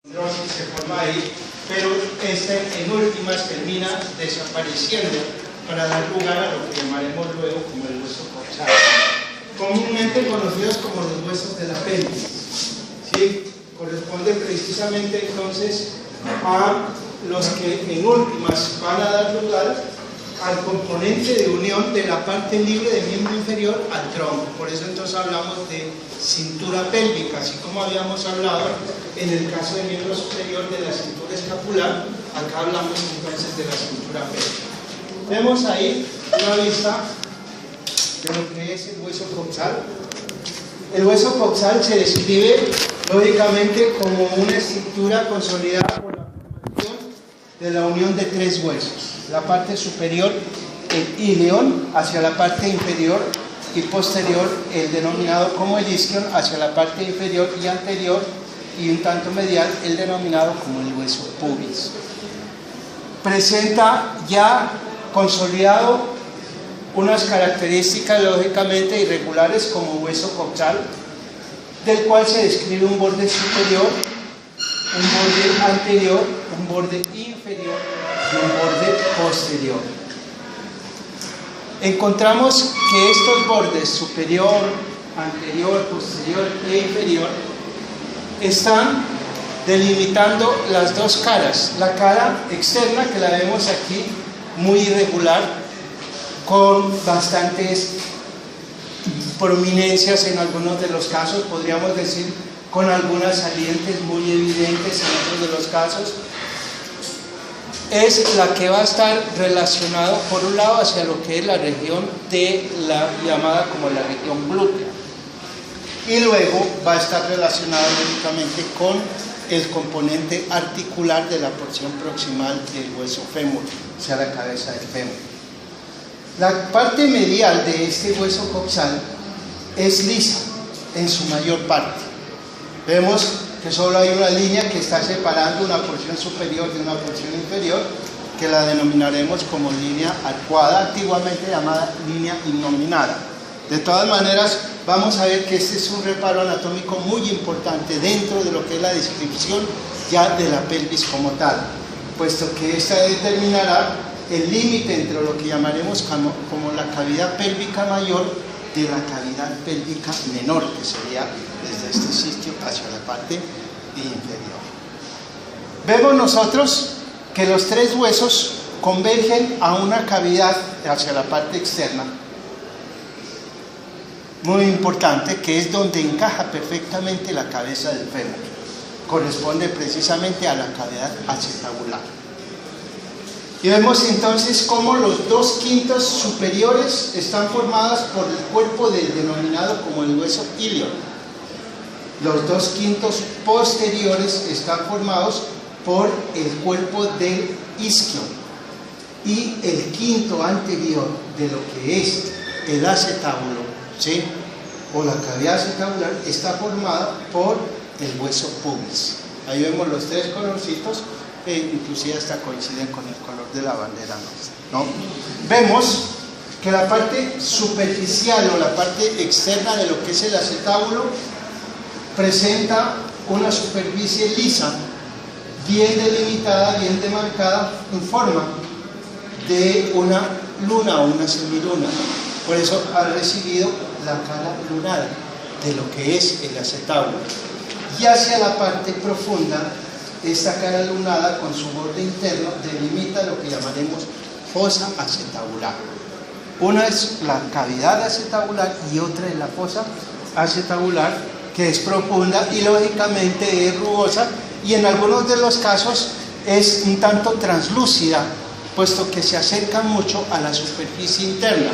Se forma ahí, pero en últimas termina desapareciendo para dar lugar a lo que llamaremos luego como el hueso coxal, comúnmente conocidos como los huesos de la pelvis. ¿Sí? Corresponde precisamente entonces a los que en últimas van a dar lugar al componente de unión de la parte libre del miembro inferior al tronco. Por eso entonces hablamos de cintura pélvica, así como habíamos hablado en el caso del miembro superior de la cintura escapular. Acá hablamos entonces de la cintura pélvica. Vemos ahí una vista de lo que es el hueso coxal. El hueso coxal se describe lógicamente como una estructura consolidada por la formación de la unión de tres huesos. La parte superior, el ilion, hacia la parte inferior y posterior, el denominado como el isquion, hacia la parte inferior y anterior, y un tanto medial, el denominado como el hueso pubis. Presenta ya consolidado unas características lógicamente irregulares como hueso coxal, del cual se describe un borde superior, un borde anterior, un borde inferior y un borde posterior. Encontramos que estos bordes superior, anterior, posterior e inferior están delimitando las dos caras. La cara externa, que la vemos aquí, muy irregular, con bastantes prominencias en algunos de los casos, podríamos decir con algunas salientes muy evidentes en otros de los casos, es la que va a estar relacionado por un lado hacia lo que es la región de la llamada como la región glútea, y luego va a estar relacionado únicamente con el componente articular de la porción proximal del hueso fémur, o sea la cabeza del fémur. La parte medial de este hueso coxal es lisa en su mayor parte. Vemos que solo hay una línea que está separando una porción superior de una porción inferior, que la denominaremos como línea arcuada, antiguamente llamada línea innominada. De todas maneras, vamos a ver que este es un reparo anatómico muy importante dentro de lo que es la descripción ya de la pelvis como tal, puesto que esta determinará el límite entre lo que llamaremos como la cavidad pélvica mayor de la cavidad pélvica menor, que sería desde este sitio hacia la parte inferior. Vemos nosotros que los tres huesos convergen a una cavidad hacia la parte externa, muy importante, que es donde encaja perfectamente la cabeza del fémur. Corresponde precisamente a la cavidad acetabular. Y vemos entonces cómo los 2/5 superiores están formados por el cuerpo del denominado como el hueso ilion. Los 2/5 posteriores están formados por el cuerpo del isquion. Y el quinto anterior de lo que es el acetábulo, ¿sí?, o la cavidad acetabular, está formada por el hueso pubis. Ahí vemos los tres colorcitos, que inclusive hasta coinciden con el color de la bandera nuestra, ¿no? Vemos que la parte superficial o la parte externa de lo que es el acetábulo presenta una superficie lisa, bien delimitada, bien demarcada, en forma de una luna o una semiluna. Por eso ha recibido la cara lunada de lo que es el acetábulo. Y hacia la parte profunda, esta cara lunada con su borde interno delimita lo que llamaremos fosa acetabular. Una es la cavidad acetabular y otra es la fosa acetabular, que es profunda y lógicamente es rugosa, y en algunos de los casos es un tanto translúcida, puesto que se acerca mucho a la superficie interna.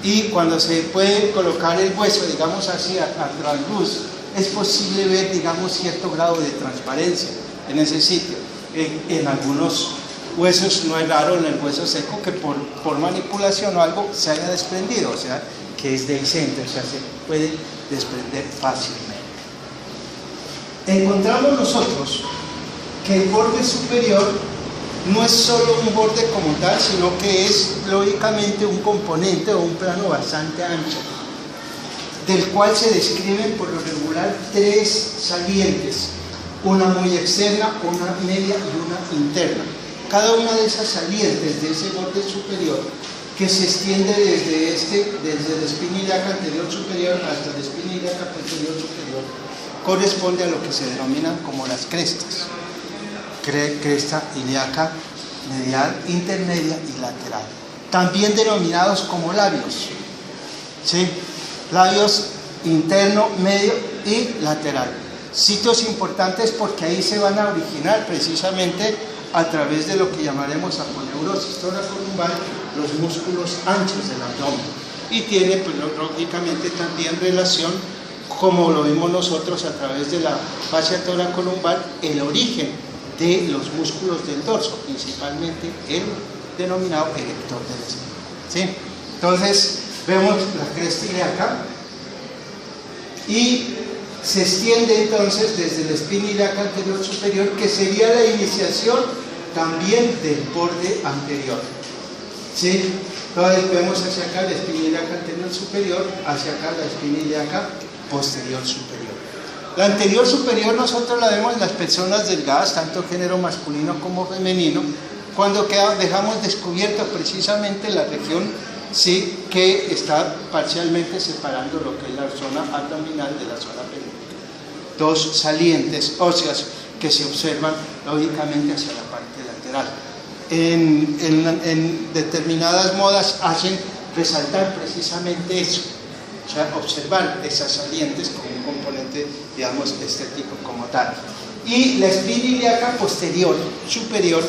Y cuando se puede colocar el hueso, digamos así, a transluz, es posible ver, digamos, cierto grado de transparencia en ese sitio. En algunos huesos no es raro, en el hueso seco, que por manipulación o algo se haya desprendido, o sea, que es dehiscente, o sea, se puede desprender fácilmente. Encontramos nosotros que el borde superior no es solo un borde como tal, sino que es lógicamente un componente o un plano bastante ancho, del cual se describen por lo regular tres salientes. una muy externa, una media y una interna. Cada una de esas salientes de ese borde superior, que se extiende desde la espina ilíaca anterior superior hasta la espina ilíaca posterior superior, corresponde a lo que se denominan como las crestas. Cresta ilíaca medial, intermedia y lateral. También denominados como labios. ¿Sí? Labios interno, medio y lateral. Sitios importantes porque ahí se van a originar precisamente a través de lo que llamaremos aponeurosis toracolumbar, los músculos anchos del abdomen. Y tiene, pues, lógicamente también relación, como lo vimos nosotros a través de la fascia toracolumbar, el origen de los músculos del dorso, principalmente el denominado erector del espino. ¿Sí? Entonces, vemos la cresta ilíaca y se extiende entonces desde la espina ilíaca anterior superior, que sería la iniciación también del borde anterior. ¿Sí? Entonces vemos hacia acá la espina ilíaca anterior superior, hacia acá la espina ilíaca posterior superior. La anterior superior nosotros la vemos en las personas delgadas, tanto género masculino como femenino, cuando dejamos descubierta precisamente la región, sí, que está parcialmente separando lo que es la zona abdominal de la zona pélvica. Dos salientes óseas que se observan lógicamente hacia la parte lateral. En determinadas modas hacen resaltar precisamente eso, o sea, observar esas salientes como un componente, digamos, estético como tal. Y la espina ilíaca posterior superior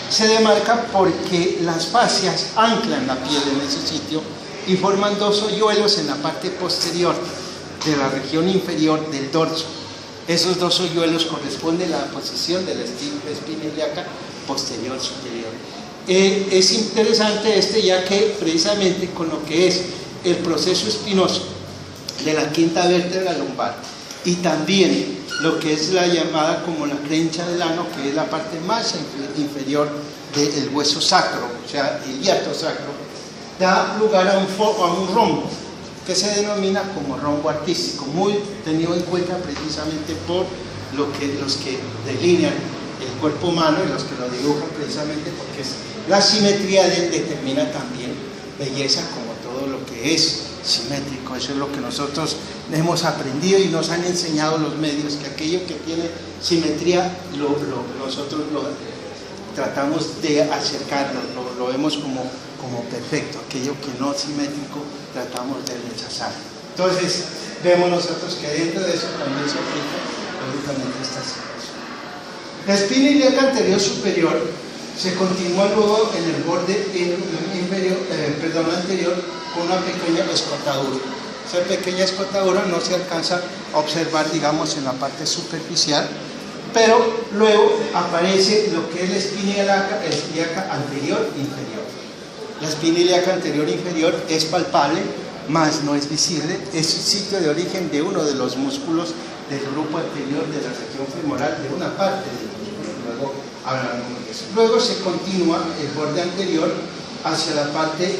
se demarca porque las fascias anclan la piel en ese sitio y forman dos hoyuelos en la parte posterior de la región inferior del dorso. Esos dos hoyuelos corresponden a la posición de la espina ilíaca posterior superior. Es interesante ya que precisamente con lo que es el proceso espinoso de la quinta vértebra lumbar y también lo que es la llamada como la crencha del ano, que es la parte más inferior del hueso sacro, o sea, el hiato sacro, da lugar a un rombo que se denomina como rombo artístico, muy tenido en cuenta precisamente por los que delinean el cuerpo humano y los que lo dibujan precisamente porque la simetría de él determina también belleza, como todo lo que es simétrico. Eso es lo que nosotros hemos aprendido y nos han enseñado los medios, que aquello que tiene simetría nosotros lo tratamos de acercarnos, lo vemos como perfecto. Aquello que no es simétrico tratamos de rechazar. Entonces vemos nosotros que dentro de eso también se aplica lógicamente esta situación. La espina ilíaca anterior superior se continúa luego en el borde anterior con una pequeña escotadura. Esa pequeña escotadura no se alcanza a observar, digamos, en la parte superficial, pero luego aparece lo que es la espina ilíaca anterior inferior. La espina ilíaca anterior inferior es palpable, mas no es visible. Es el sitio de origen de uno de los músculos del grupo anterior de la región femoral, de una parte del músculo. Luego hablaremos de eso. Luego se continúa el borde anterior hacia la parte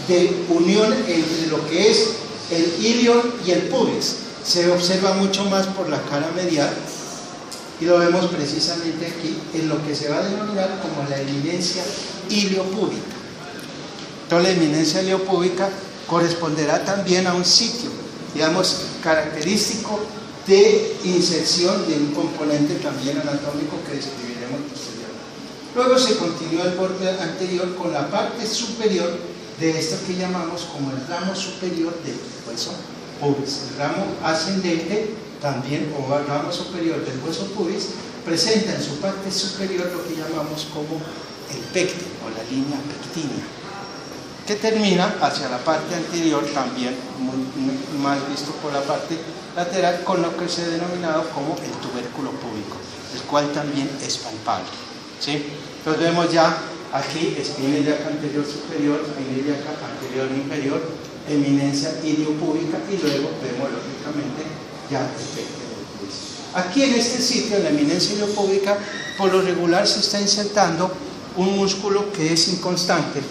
de unión entre lo que es el ilion y el pubis. Se observa mucho más por la cara medial y lo vemos precisamente aquí en lo que se va a denominar como la eminencia iliopúbica. Entonces la eminencia iliopúbica corresponderá también a un sitio, digamos, característico de inserción de un componente también anatómico que describiremos posteriormente. Luego se continúa el borde anterior con la parte superior de esto que llamamos como el ramo superior del hueso pubis. El ramo ascendente también, o el ramo superior del hueso pubis, presenta en su parte superior lo que llamamos como el pecten o la línea pectínea, que termina hacia la parte anterior también, muy mal visto por la parte lateral, con lo que se ha denominado como el tubérculo púbico, el cual también es palpable. ¿Sí? Entonces vemos ya aquí espina ilíaca anterior superior, espina ilíaca anterior inferior, eminencia iliopúbica y luego vemos lógicamente ya el pecten del pubis. Aquí en este sitio, en la eminencia iliopúbica, por lo regular se está insertando un músculo que es inconstante,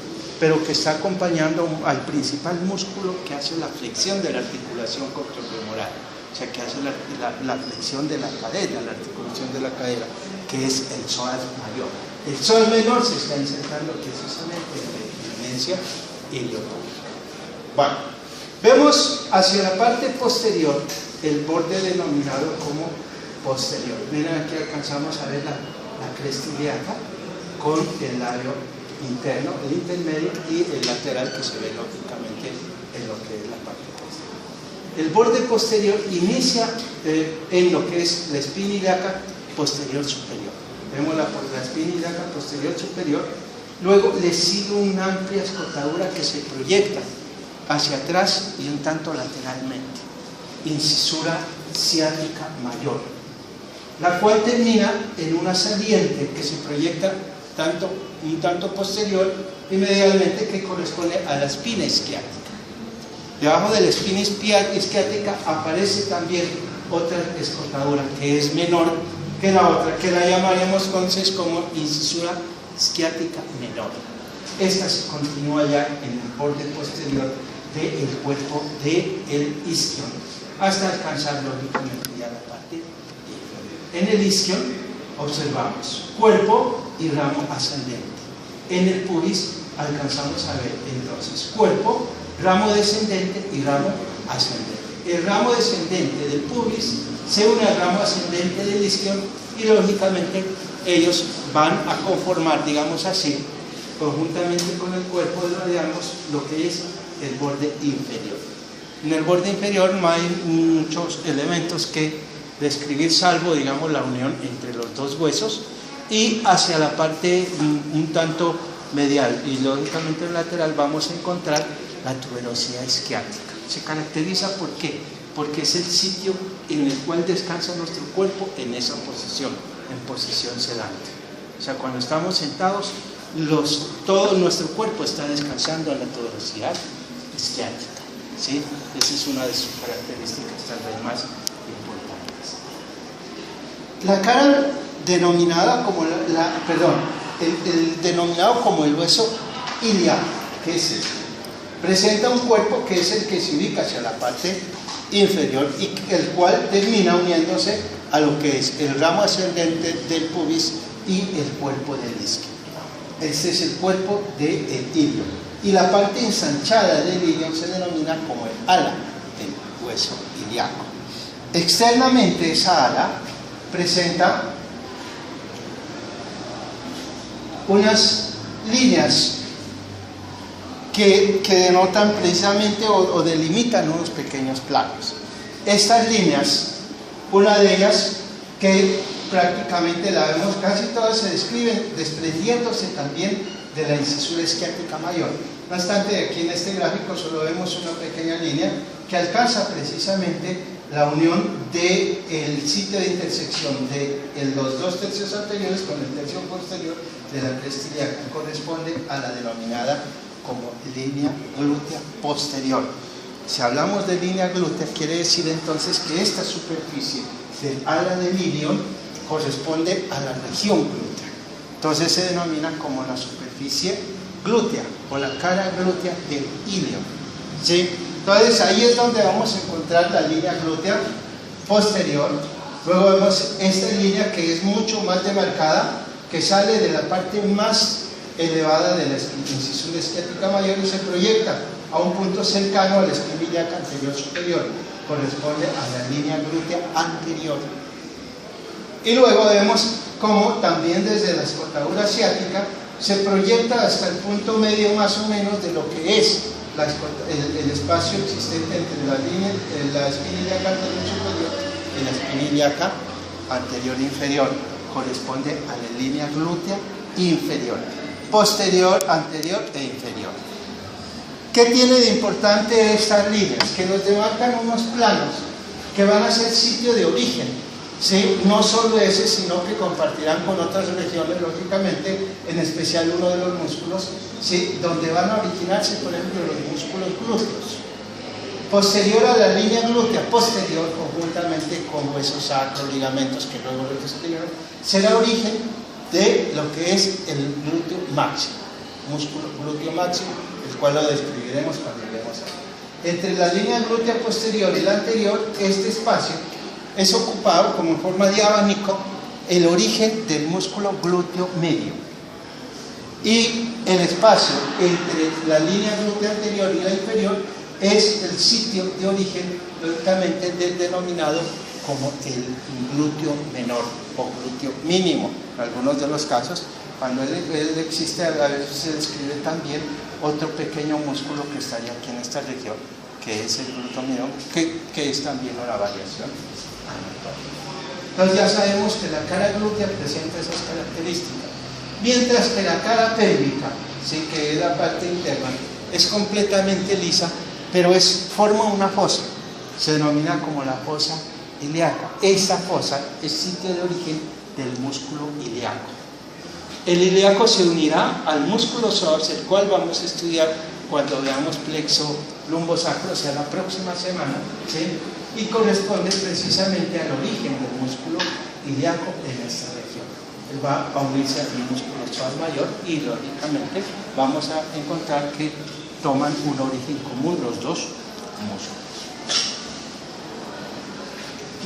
pero que está acompañando al principal músculo que hace la flexión de la articulación coxofemoral. o sea, que hace la flexión de la cadera, la articulación de la cadera, que es el psoas mayor. El psoas menor se está insertando precisamente en la eminencia iliopúbica. Bueno, vemos hacia la parte posterior el borde denominado como posterior. Miren, aquí alcanzamos a ver la cresta ilíaca con el labio interno, el intermedio y el lateral, que se ve lógicamente en lo que es la parte posterior. El borde posterior inicia en lo que es la espina ilíaca posterior superior. Vemos la espina ilíaca posterior superior. Luego le sigue una amplia escotadura que se proyecta hacia atrás y un tanto lateralmente, incisura ciática mayor, la cual termina en una saliente que se proyecta un tanto posterior y medialmente, que corresponde a la espina isquiática. Debajo de la espina isquiática aparece también otra escotadura que es menor que la otra, que la llamaremos entonces como incisura isquiática menor. Esta se continúa ya en el borde posterior del cuerpo del isquion, hasta alcanzar lógicamente ya la parte inferior. En el isquion observamos cuerpo y ramo ascendente. En el pubis alcanzamos a ver entonces cuerpo, ramo descendente y ramo ascendente. El ramo descendente del pubis se une al ramo ascendente del isquion y lógicamente ellos van a conformar, digamos así, conjuntamente con el cuerpo, lo que es el borde inferior. En el borde inferior no hay muchos elementos que describir, salvo, digamos, la unión entre los dos huesos y hacia la parte un tanto medial y lógicamente en lateral vamos a encontrar la tuberosidad isquiática. Se caracteriza ¿por qué? Porque es el sitio en el cual descansa nuestro cuerpo en esa posición, en posición sedante. O sea, cuando estamos sentados, todo nuestro cuerpo está descansando en la tuberosidad isquiática, ¿sí? Esa es una de sus características tal vez más importantes. La cara denominada como el denominado como el hueso ilíaco, ¿qué es eso? Presenta un cuerpo que es el que se ubica hacia la parte inferior y el cual termina uniéndose a lo que es el ramo ascendente del pubis y el cuerpo del isquio. Este es el cuerpo del ilio. Y la parte ensanchada del ilio se denomina como el ala del hueso ilíaco. Externamente esa ala presenta unas líneas que denotan precisamente o delimitan unos pequeños planos. Estas líneas, una de ellas que prácticamente la vemos, casi todas se describen desprendiéndose también de la incisura isquiática mayor. No obstante, aquí en este gráfico solo vemos una pequeña línea que alcanza precisamente la unión del sitio de intersección de los dos tercios anteriores con el tercio posterior de la cresta ilíaca, que corresponde a la denominada como línea glútea posterior. Si hablamos de línea glútea, quiere decir entonces que esta superficie del ala del ilio corresponde a la región glútea. Entonces se denomina como la superficie glútea o la cara glútea del ilio, ¿sí? Entonces ahí es donde vamos a encontrar la línea glútea posterior. Luego vemos esta línea que es mucho más demarcada, que sale de la parte más elevada de la incisura isquiática mayor y se proyecta a un punto cercano a la espina ilíaca anterior superior. Corresponde a la línea glútea anterior. Y luego vemos cómo también desde la escotadura ciática se proyecta hasta el punto medio más o menos de lo que es el espacio existente entre la espina ilíaca anterior superior y la espina ilíaca anterior inferior. Corresponde a la línea glútea inferior, posterior, anterior e inferior. ¿Qué tiene de importante estas líneas? Que nos demarcan unos planos que van a ser sitio de origen, ¿sí? No solo ese, sino que compartirán con otras regiones, lógicamente, en especial uno de los músculos, ¿sí? Donde van a originarse, por ejemplo, los músculos glúteos. Posterior a la línea glútea posterior, conjuntamente con huesos sacros, ligamentos que luego lo describieron, será origen de lo que es el glúteo máximo, músculo glúteo máximo, el cual lo describiremos cuando lleguemos entre la línea glútea posterior y la anterior, este espacio es ocupado como en forma de abanico el origen del músculo glúteo medio. Y el espacio entre la línea glútea anterior y la inferior es el sitio de origen, lógicamente, del denominado como el glúteo menor o glúteo mínimo. En algunos de los casos, cuando él existe, a veces se describe también otro pequeño músculo que estaría aquí en esta región, que es el glúteo mínimo, que es también una variación. Entonces ya sabemos que la cara glútea presenta esas características, mientras que la cara pélvica, ¿sí?, que es la parte interna, es completamente lisa, pero forma una fosa, se denomina como la fosa ilíaca. Esa fosa es sitio de origen del músculo ilíaco. El ilíaco se unirá al músculo psoas, el cual vamos a estudiar cuando veamos plexo lumbosacro, o sea, la próxima semana, ¿sí?, y corresponde precisamente al origen del músculo ilíaco en esta región. Él va a unirse al músculo psoas mayor y, lógicamente, vamos a encontrar que toman un origen común los dos músculos.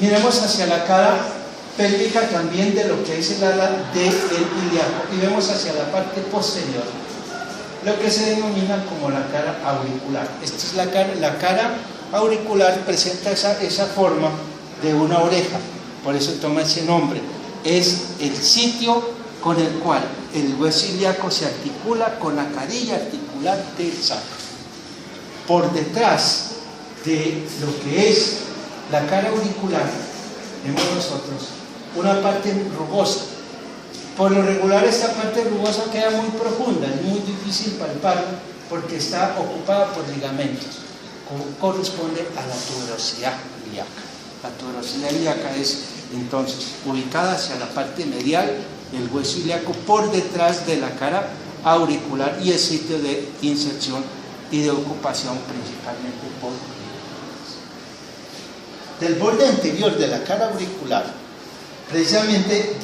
Miremos hacia la cara pélvica también de lo que es el ala del ilíaco y vemos hacia la parte posterior lo que se denomina como la cara auricular. Esta es la cara auricular, presenta esa forma de una oreja, por eso toma ese nombre. Es el sitio con el cual el hueso ilíaco se articula con la carilla articular del sacro. Por detrás de lo que es la cara auricular, vemos nosotros una parte rugosa. Por lo regular esta parte rugosa queda muy profunda, es muy difícil palparla porque está ocupada por ligamentos, como corresponde a la tuberosidad ilíaca. La tuberosidad ilíaca es entonces ubicada hacia la parte medial del hueso ilíaco por detrás de la cara auricular y el sitio de inserción y de ocupación principalmente por del borde anterior de la cara auricular, precisamente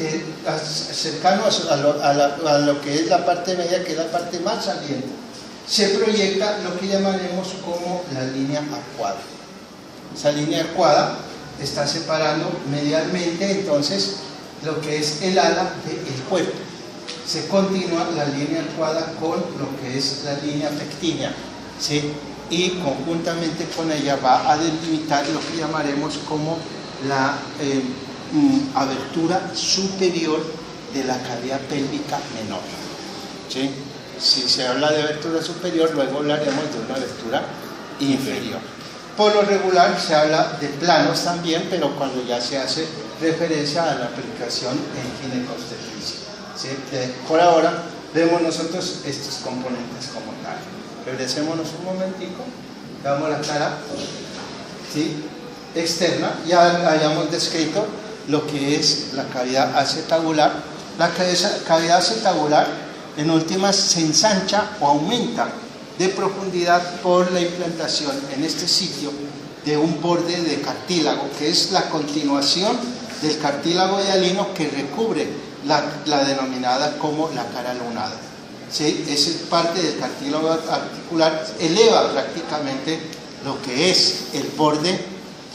cercano a lo que es la parte media, que es la parte más saliente, se proyecta lo que llamaremos como la línea arcuada. Esa línea arcuada está separando medialmente entonces lo que es el ala del cuerpo. Se continúa la línea arcuada con lo que es la línea pectínea, ¿sí?, y conjuntamente con ella va a delimitar lo que llamaremos como la abertura superior de la cavidad pélvica menor, ¿sí? Si se habla de abertura superior, luego hablaremos de una abertura inferior. Por lo regular se habla de planos también, pero cuando ya se hace referencia a la aplicación en ginecobstetricia, ¿sí? Por ahora vemos nosotros estos componentes como tal. Regresémonos un momentico, damos la cara, ¿sí?, externa. Ya hayamos descrito lo que es la cavidad acetabular. La cavidad acetabular en últimas se ensancha o aumenta de profundidad por la implantación en este sitio de un borde de cartílago, que es la continuación del cartílago hialino que recubre la denominada como la cara lunada. ¿Sí? Esa es parte del cartílago articular, eleva prácticamente lo que es el borde,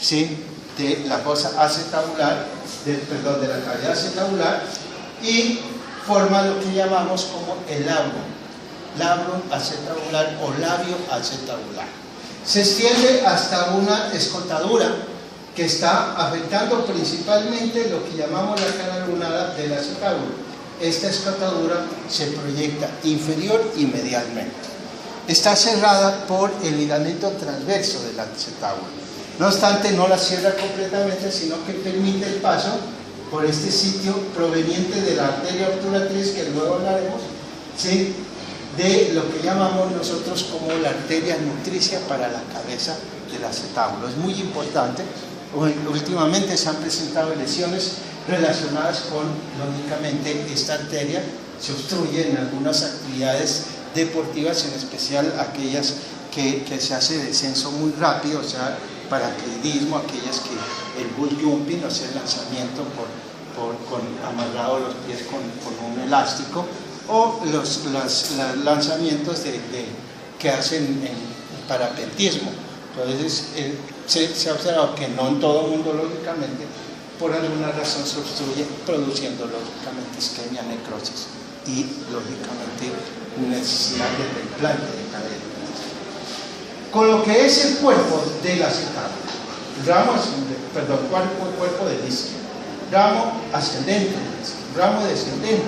¿sí?, de la fosa acetabular, de la cavidad acetabular, y forma lo que llamamos como el labrum acetabular o labio acetabular. Se extiende hasta una escotadura que está afectando principalmente lo que llamamos la cara lunada del acetábulo. Esta escotadura se proyecta inferior y medialmente. Está cerrada por el ligamento transverso del acetábulo. No obstante, no la cierra completamente, sino que permite el paso por este sitio proveniente de la arteria obturatriz, que luego hablaremos, ¿sí?, de lo que llamamos nosotros como la arteria nutricia para la cabeza del acetábulo. Es muy importante. Últimamente se han presentado lesiones relacionadas con, lógicamente, esta arteria. Se obstruye en algunas actividades deportivas, en especial aquellas que se hace descenso muy rápido, o sea, paracaidismo, aquellas que el bull jumping, o sea, el lanzamiento con amarrado los pies con un elástico, o los lanzamientos que hacen en parapentismo, Entonces, se ha observado que no en todo el mundo, lógicamente, por alguna razón se obstruye, produciendo lógicamente isquemia, necrosis y lógicamente necesidad de reimplante de cadera. Con lo que es el cuerpo de la acetabular, cuerpo de disco, ramo ascendente del disco, ramo descendente,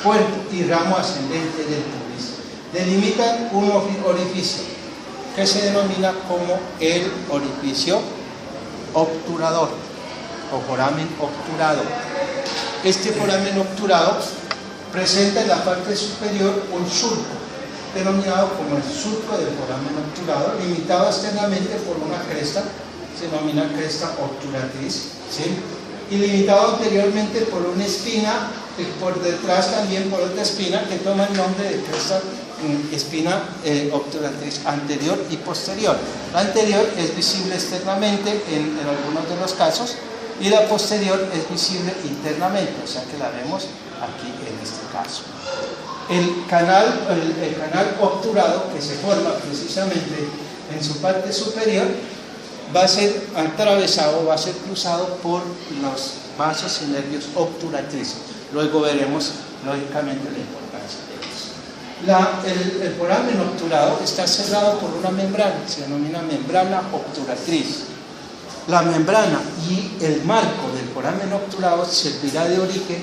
cuerpo y ramo ascendente del pubis, delimitan un orificio que se denomina como el orificio obturador o foramen obturado. Este foramen obturado presenta en la parte superior un surco, denominado como el surco del foramen obturado, limitado externamente por una cresta, se denomina cresta obturatriz, ¿sí? Y limitado anteriormente por una espina, y por detrás también por otra espina que toma el nombre de cresta espina obturatriz anterior y posterior. La anterior es visible externamente en algunos de los casos y la posterior es visible internamente, o sea que la vemos aquí en este caso. El canal obturado que se forma precisamente en su parte superior va a ser atravesado, va a ser cruzado por los vasos y nervios obturatrices. Luego veremos lógicamente la importancia de eso. El foramen obturado está cerrado por una membrana, se denomina membrana obturatriz. La membrana y el marco del foramen obturado servirá de origen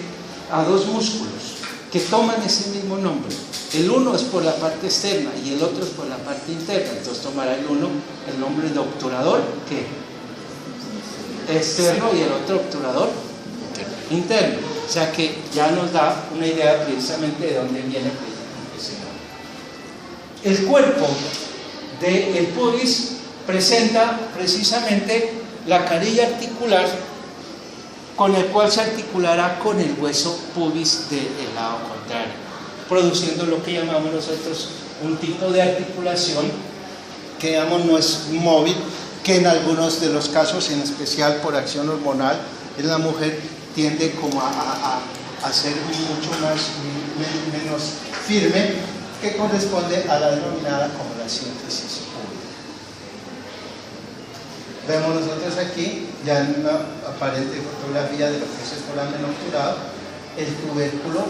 a dos músculos que toman ese mismo nombre. El uno es por la parte externa y el otro es por la parte interna. Entonces tomará el uno el nombre de obturador, ¿qué? Externo, y el otro obturador interno. O sea que ya nos da una idea precisamente de dónde viene ese nombre. El cuerpo del pubis presenta precisamente la carilla articular con el cual se articulará con el hueso pubis del lado contrario, produciendo lo que llamamos nosotros un tipo de articulación que no es móvil, que en algunos de los casos, en especial por acción hormonal, en la mujer tiende como a ser mucho menos firme, que corresponde a la denominada como la síntesis púbica. Vemos nosotros aquí, ya en una aparente fotografía de lo que es el foramen obturado, el tubérculo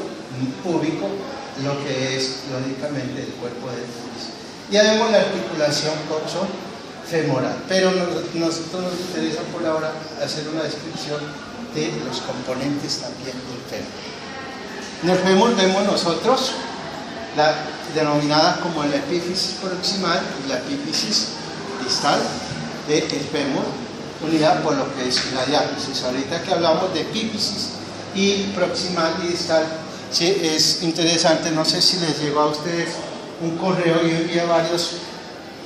púbico, lo que es lógicamente el cuerpo del pubis. Ya vemos la articulación coxo-femoral, pero nosotros nos interesa por ahora hacer una descripción de los componentes también del fémur. Vemos nosotros la denominada como la epífisis proximal y la epífisis distal del fémur, unida por lo que es la diáfisis. Ahorita que hablamos de epífisis y proximal y distal, sí, es interesante, no sé si les llegó a ustedes un correo, yo envié varios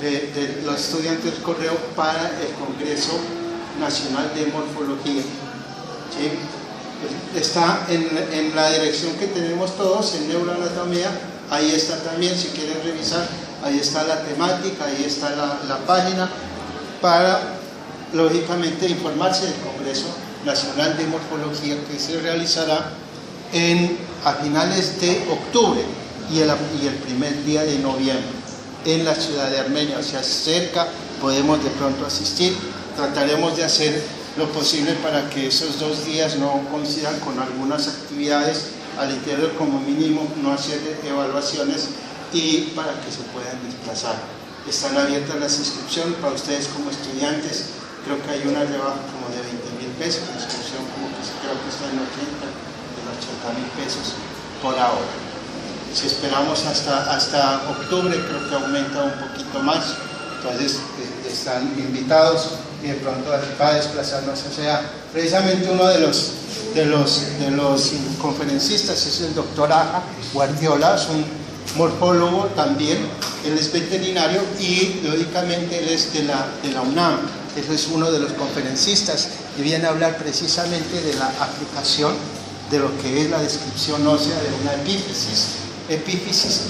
de los estudiantes del correo para el Congreso Nacional de Morfología. ¿Sí? Está en la dirección que tenemos todos, en neuroanatomía, ahí está también, si quieren revisar, ahí está la temática, ahí está la página, para lógicamente informarse del Congreso Nacional de Morfología que se realizará a finales de octubre y el primer día de noviembre en la ciudad de Armenia, o sea, cerca, podemos de pronto asistir. Trataremos de hacer lo posible para que esos 2 días no coincidan con algunas actividades al interior, como mínimo no hacer evaluaciones y para que se puedan desplazar. Están abiertas las inscripciones para ustedes como estudiantes, creo que hay una rebaja como de 20.000 pesos, la inscripción como que creo que está en 80.000 pesos por ahora. Si esperamos hasta octubre, creo que aumenta un poquito más, entonces están invitados y de pronto para desplazarnos. O sea, precisamente uno de los conferencistas es el doctor Aja Guardiola, es un morfólogo también, él es veterinario y lógicamente él es de la UNAM, él es uno de los conferencistas y viene a hablar precisamente de la aplicación de lo que es la descripción ósea de una epífisis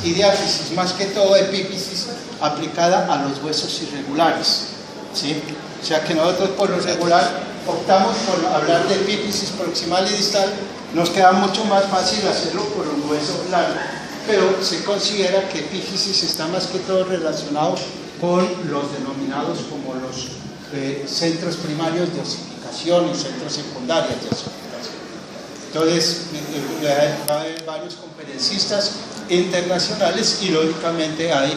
y diáfisis, más que todo epífisis aplicada a los huesos irregulares, ¿sí? O sea que nosotros por lo regular optamos por hablar de epífisis proximal y distal, nos queda mucho más fácil hacerlo por los huesos largos, pero se considera que epífisis está más que todo relacionado con los denominados como los centros primarios de osificación y centros secundarios de osificación. Entonces, va a haber varios conferencistas internacionales y lógicamente hay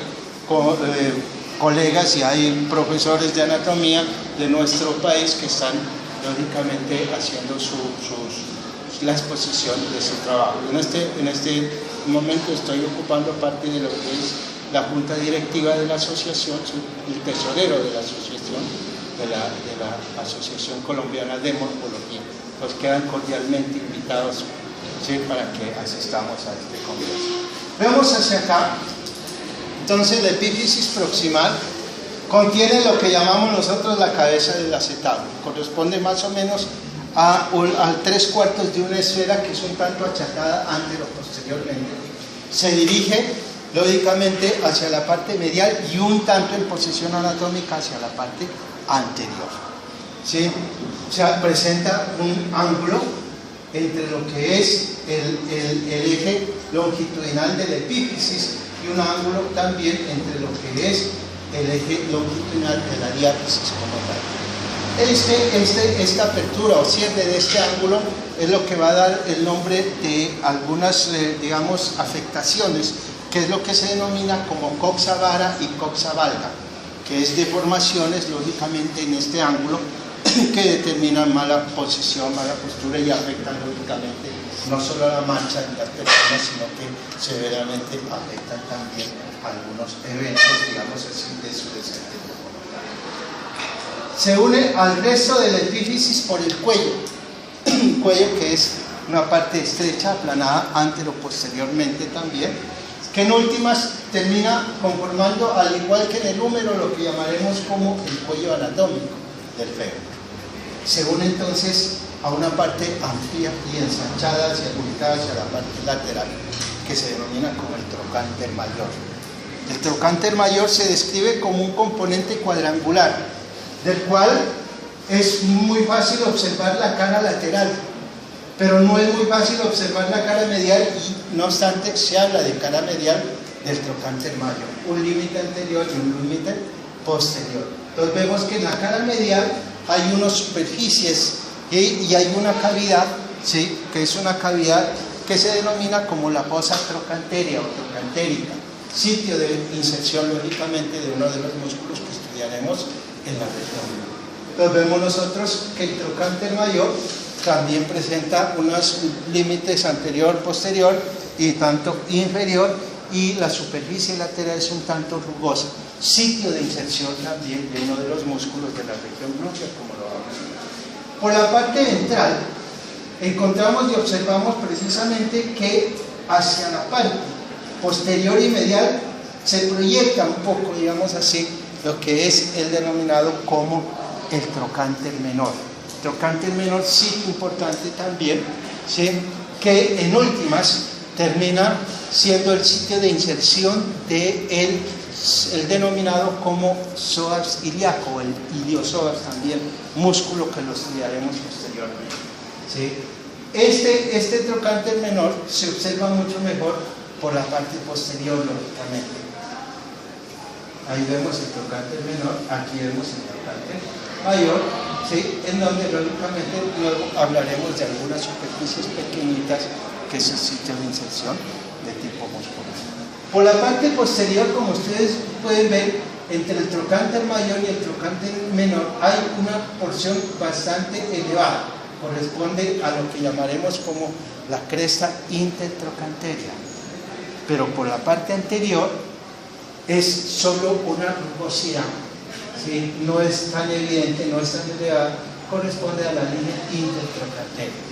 colegas y hay profesores de anatomía de nuestro país que están lógicamente haciendo la exposición de su trabajo. En este momento estoy ocupando parte de lo que es la junta directiva de la asociación, el tesorero de la asociación, de la Asociación Colombiana de Morfología. Los quedan cordialmente invitados, ¿sí?, para que asistamos a este congreso. Veamos hacia acá. Entonces, la epífisis proximal contiene lo que llamamos nosotros la cabeza del acetábulo. Corresponde más o menos a 3/4 de una esfera que es un tanto achatada antero-posteriormente. Se dirige lógicamente hacia la parte medial y un tanto en posición anatómica hacia la parte anterior. ¿Sí? O sea, presenta un ángulo entre lo que es el eje longitudinal de la epífisis y un ángulo también entre lo que es el eje longitudinal de la diáfisis como tal. Esta apertura o cierre de este ángulo es lo que va a dar el nombre de algunas, digamos, afectaciones, que es lo que se denomina como coxa vara y coxa valga, que es deformaciones lógicamente en este ángulo que determinan mala posición, mala postura y afectan lógicamente no solo a la marcha de las personas, sino que severamente afectan también algunos eventos, digamos así, de su desempeño. Se une al resto de la epífisis por el cuello, que es una parte estrecha, aplanada antero-posteriormente también, que en últimas termina conformando, al igual que en el húmero, lo que llamaremos como el cuello anatómico del fémur. Se une entonces a una parte amplia y ensanchada ubicada hacia la parte lateral, que se denomina como el trocánter mayor. El trocánter mayor se describe como un componente cuadrangular, del cual es muy fácil observar la cara lateral, pero no es muy fácil observar la cara medial y no obstante se habla de cara medial del trocánter mayor, un límite anterior y un límite posterior. Entonces vemos que en la cara medial hay unas superficies y hay una cavidad, ¿sí?, que es una cavidad que se denomina como la fosa trochanteria o trochantérica, sitio de inserción lógicamente de uno de los músculos que estudiaremos en la región. Entonces vemos nosotros que el trocánter mayor también presenta unos límites anterior, posterior y tanto inferior, y la superficie lateral es un tanto rugosa, sitio de inserción también de uno de los músculos de la región glútea, como lo vamos a ver. Por la parte ventral encontramos y observamos precisamente que hacia la parte posterior y medial se proyecta un poco, digamos así, lo que es el denominado como el trocánter menor. Trocánter menor, sitio importante también, ¿sí?, que en últimas termina siendo el sitio de inserción de el denominado como psoas ilíaco, el iliosoas también, músculo que lo estudiaremos posteriormente, ¿sí? Este trocánter menor se observa mucho mejor por la parte posterior, lógicamente. Ahí vemos el trocánter menor, aquí vemos el trocánter mayor, ¿sí?, en donde lógicamente luego hablaremos de algunas superficies pequeñitas que es el sitio de inserción de tipo muscular. Por la parte posterior, como ustedes pueden ver, entre el trocánter mayor y el trocánter menor hay una porción bastante elevada, corresponde a lo que llamaremos como la cresta intertrocanteria, pero por la parte anterior es solo una rugosidad, ¿sí?, no es tan evidente, no es tan elevada, corresponde a la línea intertrocanteria.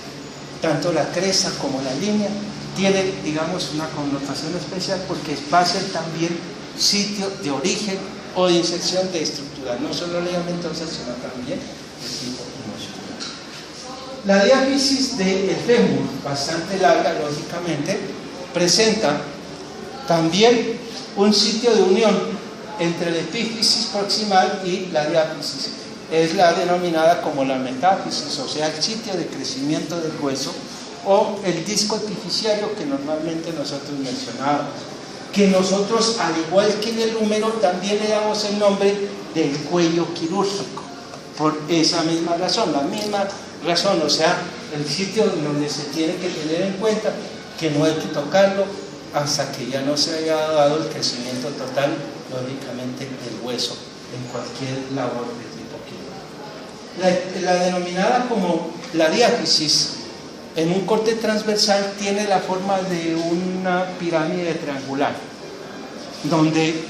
Tanto la cresta como la línea tiene, digamos, una connotación especial porque va a ser también sitio de origen o de inserción de estructuras, no solo ligamentosas, sino también de tipo muscular. La diáfisis del fémur, bastante larga lógicamente, presenta también un sitio de unión entre la epífisis proximal y la diáfisis. Es la denominada como la metáfisis, o sea, el sitio de crecimiento del hueso, o el disco epifisiario que normalmente nosotros mencionábamos, que nosotros, al igual que en el húmero, también le damos el nombre del cuello quirúrgico, por esa misma razón, la misma razón, o sea, el sitio donde se tiene que tener en cuenta que no hay que tocarlo hasta que ya no se haya dado el crecimiento total, lógicamente, del hueso en cualquier labor de tipo quirúrgico. La denominada como la diáfisis en un corte transversal tiene la forma de una pirámide triangular, donde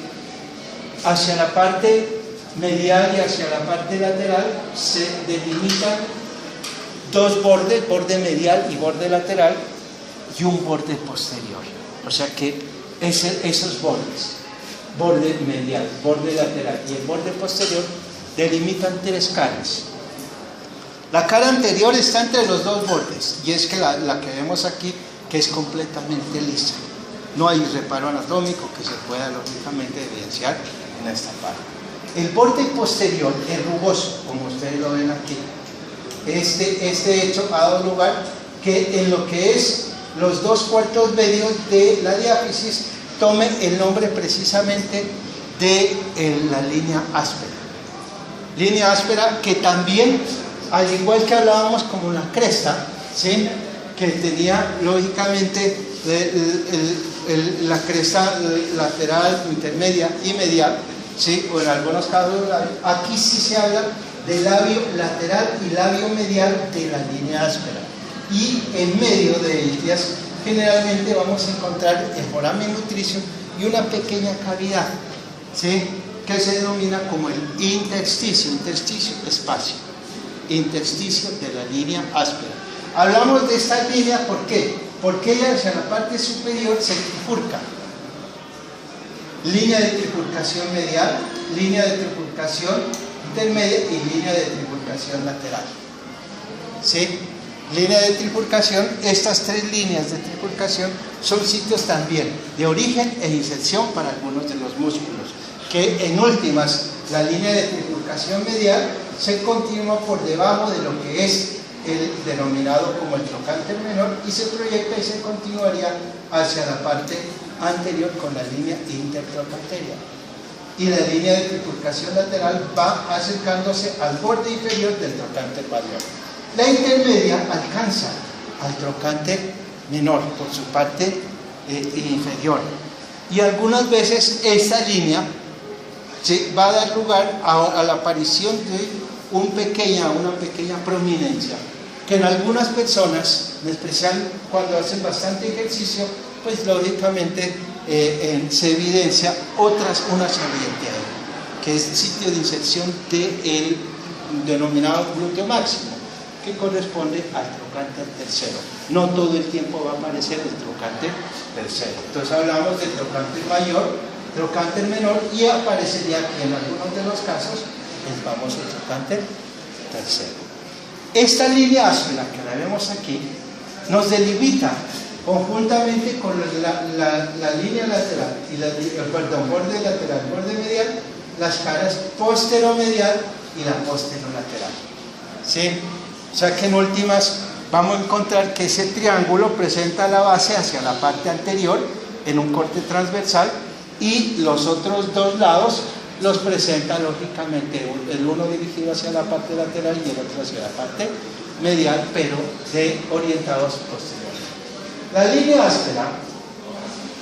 hacia la parte medial y hacia la parte lateral se delimitan dos bordes, borde medial y borde lateral, y un borde posterior. O sea que esos bordes, borde medial, borde lateral y el borde posterior, delimitan tres caras. La cara anterior está entre los dos bordes, y es que la que vemos aquí, que es completamente lisa. No hay reparo anatómico que se pueda lógicamente evidenciar en esta parte. El borde posterior es rugoso, como ustedes lo ven aquí. Este hecho ha dado lugar que en lo que es los 2/4 medios de la diáfisis tome el nombre precisamente de la línea áspera. Línea áspera que también, al igual que hablábamos como la cresta, ¿sí?, que tenía lógicamente la cresta lateral, intermedia y medial, ¿sí?, o en algunos casos aquí sí se habla del labio lateral y labio medial de la línea áspera, y en medio de ellas generalmente vamos a encontrar el foramen nutricio y una pequeña cavidad, ¿sí?, que se denomina como el intersticio, espacio, intersticio de la línea áspera. Hablamos de esta línea, ¿por qué? Porque ella hacia la parte superior se trifurca. Línea de trifurcación medial, línea de trifurcación intermedia y línea de trifurcación lateral. ¿Sí? Línea de trifurcación, estas tres líneas de trifurcación son sitios también de origen e inserción para algunos de los músculos, que en últimas la línea de trifurcación medial se continúa por debajo de lo que es el denominado como el trocánter menor y se proyecta y se continuaría hacia la parte anterior con la línea intertrocanteria, y la línea de trifurcación lateral va acercándose al borde inferior del trocánter mayor. La intermedia alcanza al trocánter menor por su parte inferior, y algunas veces esta línea va a dar lugar a la aparición de una pequeña prominencia, que en algunas personas, en especial cuando hacen bastante ejercicio, pues lógicamente se evidencia una serpenteadura, que es el sitio de inserción del denominado glúteo máximo, que corresponde al trocánter tercero. No todo el tiempo va a aparecer el trocánter tercero. Entonces hablamos del trocánter mayor, trocánter menor, y aparecería aquí en algunos de los casos el famoso trocánter tercero. Esta línea áspera que la vemos aquí nos delimita conjuntamente con la línea lateral y borde lateral, borde medial, las caras posteromedial y la posterolateral. ¿Sí? O sea que en últimas vamos a encontrar que ese triángulo presenta la base hacia la parte anterior en un corte transversal, y los otros dos lados los presenta lógicamente el uno dirigido hacia la parte lateral y el otro hacia la parte medial, pero orientados posteriormente. La línea áspera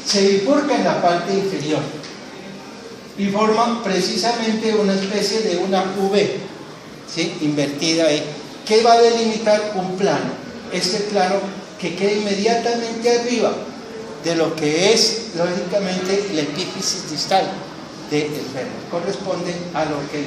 se bifurca en la parte inferior y forma precisamente una especie de una V, ¿sí?, invertida ahí, que va a delimitar un plano. Este plano que queda inmediatamente arriba de lo que es lógicamente la epífisis distal del fémur, corresponde a lo que